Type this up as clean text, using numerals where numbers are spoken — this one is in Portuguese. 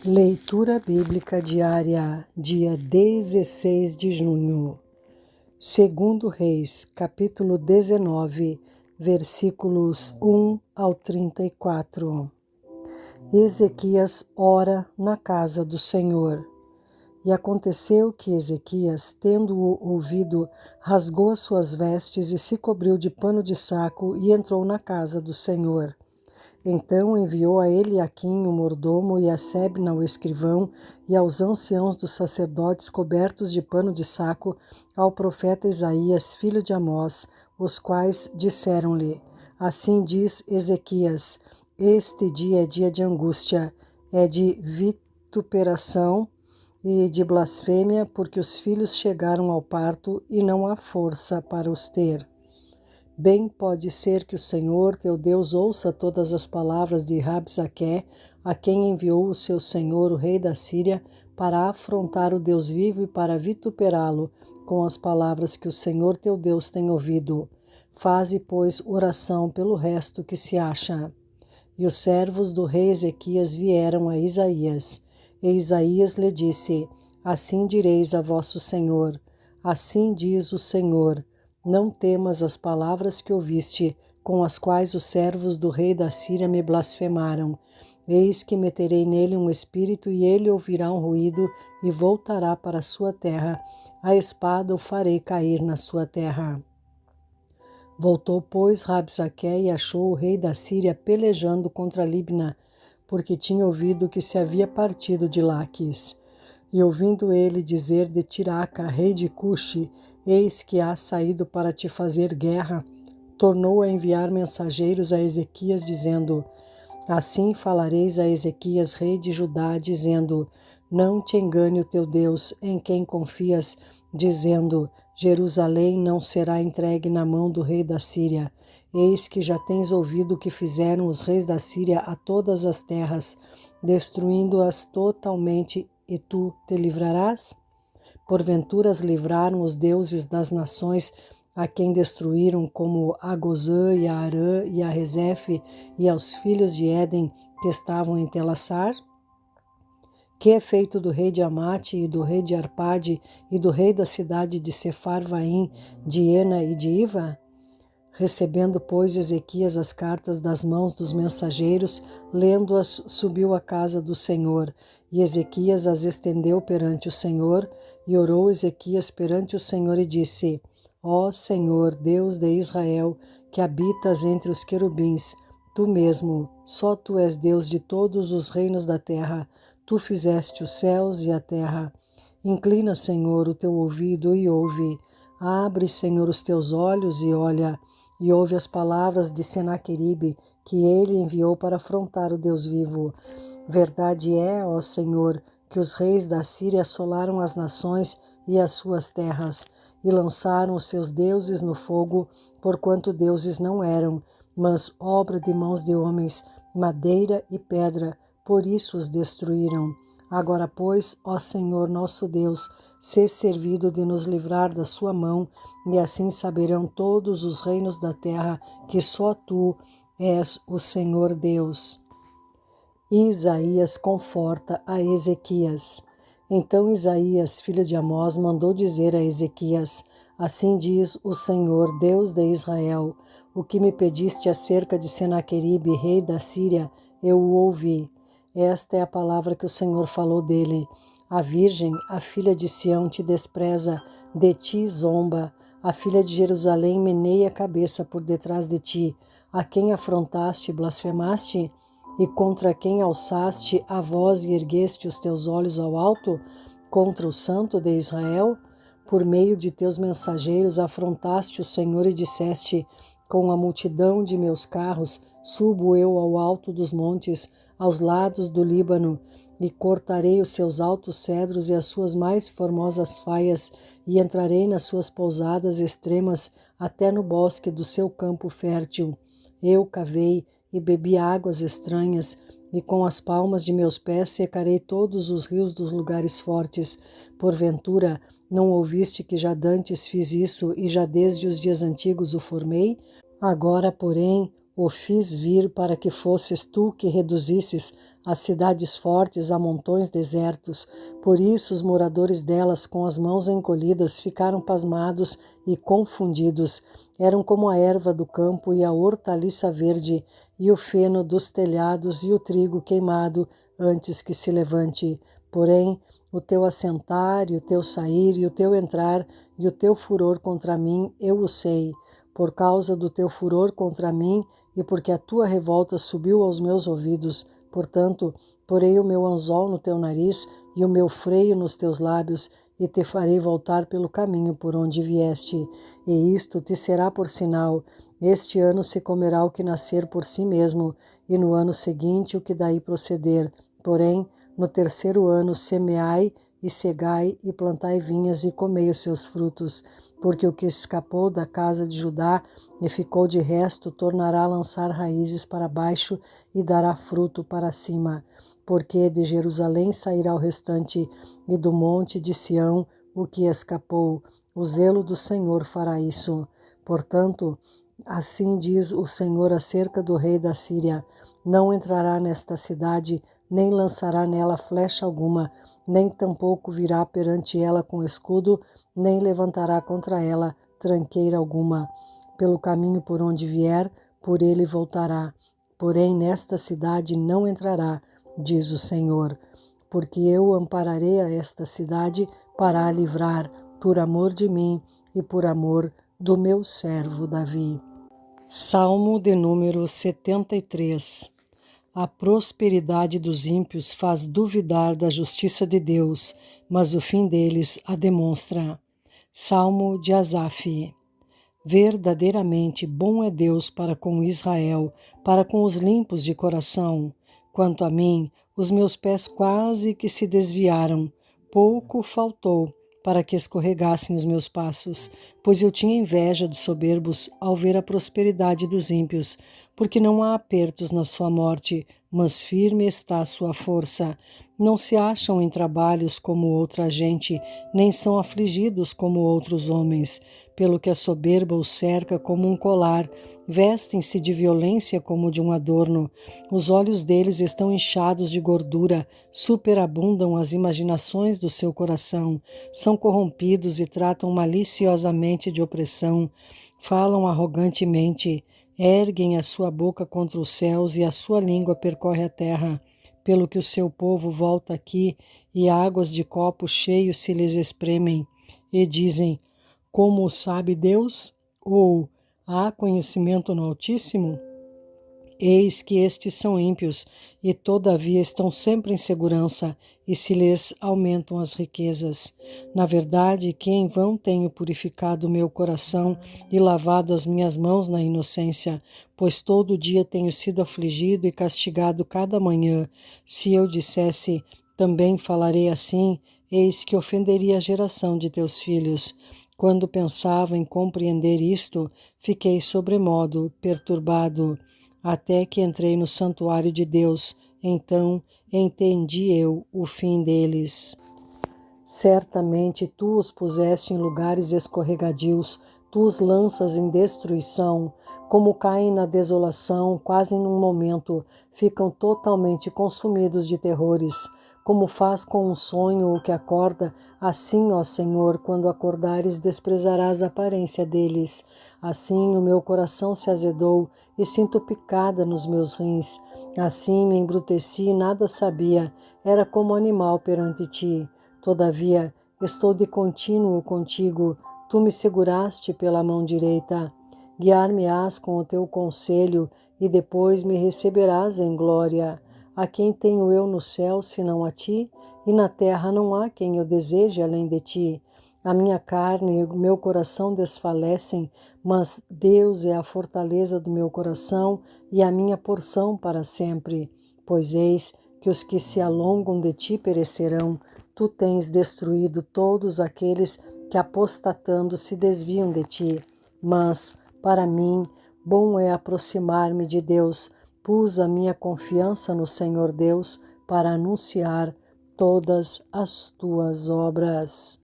Leitura Bíblica Diária, dia 16 de junho. Segundo Reis, capítulo 19, versículos 1 ao 34. Ezequias ora na casa do Senhor. E aconteceu que Ezequias, tendo-o ouvido, rasgou as suas vestes e se cobriu de pano de saco e entrou na casa do Senhor. Então enviou a Eliaquim, o mordomo, e a Sebna, o escrivão, e aos anciãos dos sacerdotes cobertos de pano de saco, ao profeta Isaías, filho de Amós, os quais disseram-lhe: Assim diz Ezequias: Este dia é dia de angústia, é de vituperação e de blasfêmia, porque os filhos chegaram ao parto e não há força para os ter. Bem pode ser que o Senhor, teu Deus, ouça todas as palavras de Rabsaqué, a quem enviou o seu senhor, o rei da Síria, para afrontar o Deus vivo e para vituperá-lo com as palavras que o Senhor teu Deus tem ouvido. Faze, pois, oração pelo resto que se acha. E os servos do rei Ezequias vieram a Isaías. E Isaías lhe disse: Assim direis a vosso senhor, assim diz o Senhor: Não temas as palavras que ouviste, com as quais os servos do rei da Síria me blasfemaram. Eis que meterei nele um espírito, e ele ouvirá um ruído, e voltará para a sua terra. A espada o farei cair na sua terra. Voltou, pois, Rabsaqué e achou o rei da Síria pelejando contra Libna, porque tinha ouvido que se havia partido de Laquis. E ouvindo ele dizer de Tiraca, rei de Cuxi, eis que há saído para te fazer guerra, tornou a enviar mensageiros a Ezequias, dizendo: Assim falareis a Ezequias, rei de Judá, dizendo: Não te engane o teu Deus, em quem confias, dizendo: Jerusalém não será entregue na mão do rei da Síria. Eis que já tens ouvido o que fizeram os reis da Síria a todas as terras, destruindo-as totalmente, e tu te livrarás? Porventura as livraram os deuses das nações, a quem destruíram, como a Gozã e a Arã e a Rezefe e aos filhos de Éden que estavam em Telassar? Que é feito do rei de Amate e do rei de Arpade e do rei da cidade de Sefarvaim, de Ena e de Iva? Recebendo, pois, Ezequias as cartas das mãos dos mensageiros, lendo-as, subiu à casa do Senhor. E Ezequias as estendeu perante o Senhor, e orou Ezequias perante o Senhor e disse: Ó Senhor, Deus de Israel, que habitas entre os querubins, tu mesmo, só tu és Deus de todos os reinos da terra, tu fizeste os céus e a terra. Inclina, Senhor, o teu ouvido e ouve. Abre, Senhor, os teus olhos e olha, e ouve as palavras de Senaqueribe, que ele enviou para afrontar o Deus vivo. Verdade é, ó Senhor, que os reis da Síria assolaram as nações e as suas terras, e lançaram os seus deuses no fogo, porquanto deuses não eram, mas obra de mãos de homens, madeira e pedra, por isso os destruíram. Agora, pois, ó Senhor nosso Deus, sê servido de nos livrar da sua mão, e assim saberão todos os reinos da terra que só tu és o Senhor Deus. E Isaías conforta a Ezequias. Então Isaías, filho de Amós, mandou dizer a Ezequias: Assim diz o Senhor, Deus de Israel: O que me pediste acerca de Senaqueribe, rei da Síria, eu o ouvi. Esta é a palavra que o Senhor falou dele. A virgem, a filha de Sião, te despreza, de ti zomba. A filha de Jerusalém meneia a cabeça por detrás de ti. A quem afrontaste, blasfemaste? E contra quem alçaste a voz e ergueste os teus olhos ao alto? Contra o Santo de Israel? Por meio de teus mensageiros afrontaste o Senhor e disseste: Com a multidão de meus carros subo eu ao alto dos montes, aos lados do Líbano, e cortarei os seus altos cedros e as suas mais formosas faias, e entrarei nas suas pousadas extremas até no bosque do seu campo fértil. Eu cavei e bebi águas estranhas, e com as palmas de meus pés secarei todos os rios dos lugares fortes. Porventura, não ouviste que já dantes fiz isso e já desde os dias antigos o formei? Agora, porém, o fiz vir para que fosses tu que reduzisses as cidades fortes a montões desertos. Por isso os moradores delas, com as mãos encolhidas, ficaram pasmados e confundidos. Eram como a erva do campo e a hortaliça verde, e o feno dos telhados e o trigo queimado antes que se levante. Porém, o teu assentar, e o teu sair, e o teu entrar, e o teu furor contra mim, eu o sei. Por causa do teu furor contra mim, e porque a tua revolta subiu aos meus ouvidos, portanto, porei o meu anzol no teu nariz, e o meu freio nos teus lábios, e te farei voltar pelo caminho por onde vieste. E isto te será por sinal: este ano se comerá o que nascer por si mesmo, e no ano seguinte o que daí proceder. Porém, no terceiro ano semeai e cegai e plantai vinhas e comei os seus frutos, porque o que escapou da casa de Judá e ficou de resto tornará a lançar raízes para baixo e dará fruto para cima. Porque de Jerusalém sairá o restante e do monte de Sião o que escapou. O zelo do Senhor fará isso. Portanto, assim diz o Senhor acerca do rei da Síria: não entrará nesta cidade, nem lançará nela flecha alguma, nem tampouco virá perante ela com escudo, nem levantará contra ela tranqueira alguma. Pelo caminho por onde vier, por ele voltará. Porém, nesta cidade não entrará, diz o Senhor, porque eu ampararei a esta cidade para a livrar, por amor de mim e por amor do meu servo Davi. Salmo de número 73. A prosperidade dos ímpios faz duvidar da justiça de Deus, mas o fim deles a demonstra. Salmo de Asaf. Verdadeiramente bom é Deus para com Israel, para com os limpos de coração. Quanto a mim, os meus pés quase que se desviaram. Pouco faltou para que escorregassem os meus passos, pois eu tinha inveja dos soberbos ao ver a prosperidade dos ímpios, porque não há apertos na sua morte, mas firme está a sua força. Não se acham em trabalhos como outra gente, nem são afligidos como outros homens, pelo que a soberba os cerca como um colar, vestem-se de violência como de um adorno. Os olhos deles estão inchados de gordura, superabundam as imaginações do seu coração, são corrompidos e tratam maliciosamente de opressão, falam arrogantemente, erguem a sua boca contra os céus e a sua língua percorre a terra, pelo que o seu povo volta aqui e águas de copo cheio se lhes espremem, e dizem: como o sabe Deus? Ou há conhecimento no Altíssimo? Eis que estes são ímpios, e todavia estão sempre em segurança, e se lhes aumentam as riquezas. Na verdade, que em vão tenho purificado o meu coração e lavado as minhas mãos na inocência, pois todo dia tenho sido afligido e castigado cada manhã. Se eu dissesse, também falarei assim, eis que ofenderia a geração de teus filhos. Quando pensava em compreender isto, fiquei sobremodo perturbado, até que entrei no santuário de Deus, então entendi eu o fim deles. Certamente tu os puseste em lugares escorregadios, tu os lanças em destruição, como caem na desolação, quase num momento, ficam totalmente consumidos de terrores. Como faz com um sonho o que acorda, assim, ó Senhor, quando acordares, desprezarás a aparência deles. Assim o meu coração se azedou e sinto picada nos meus rins. Assim me embruteci e nada sabia, era como animal perante ti. Todavia, estou de contínuo contigo, tu me seguraste pela mão direita. Guiar-me-ás com o teu conselho e depois me receberás em glória. A quem tenho eu no céu, senão a ti? E na terra não há quem eu deseje além de ti. A minha carne e o meu coração desfalecem, mas Deus é a fortaleza do meu coração e a minha porção para sempre. Pois eis que os que se alongam de ti perecerão. Tu tens destruído todos aqueles que apostatando se desviam de ti. Mas, para mim, bom é aproximar-me de Deus. Pus a minha confiança no Senhor Deus para anunciar todas as tuas obras.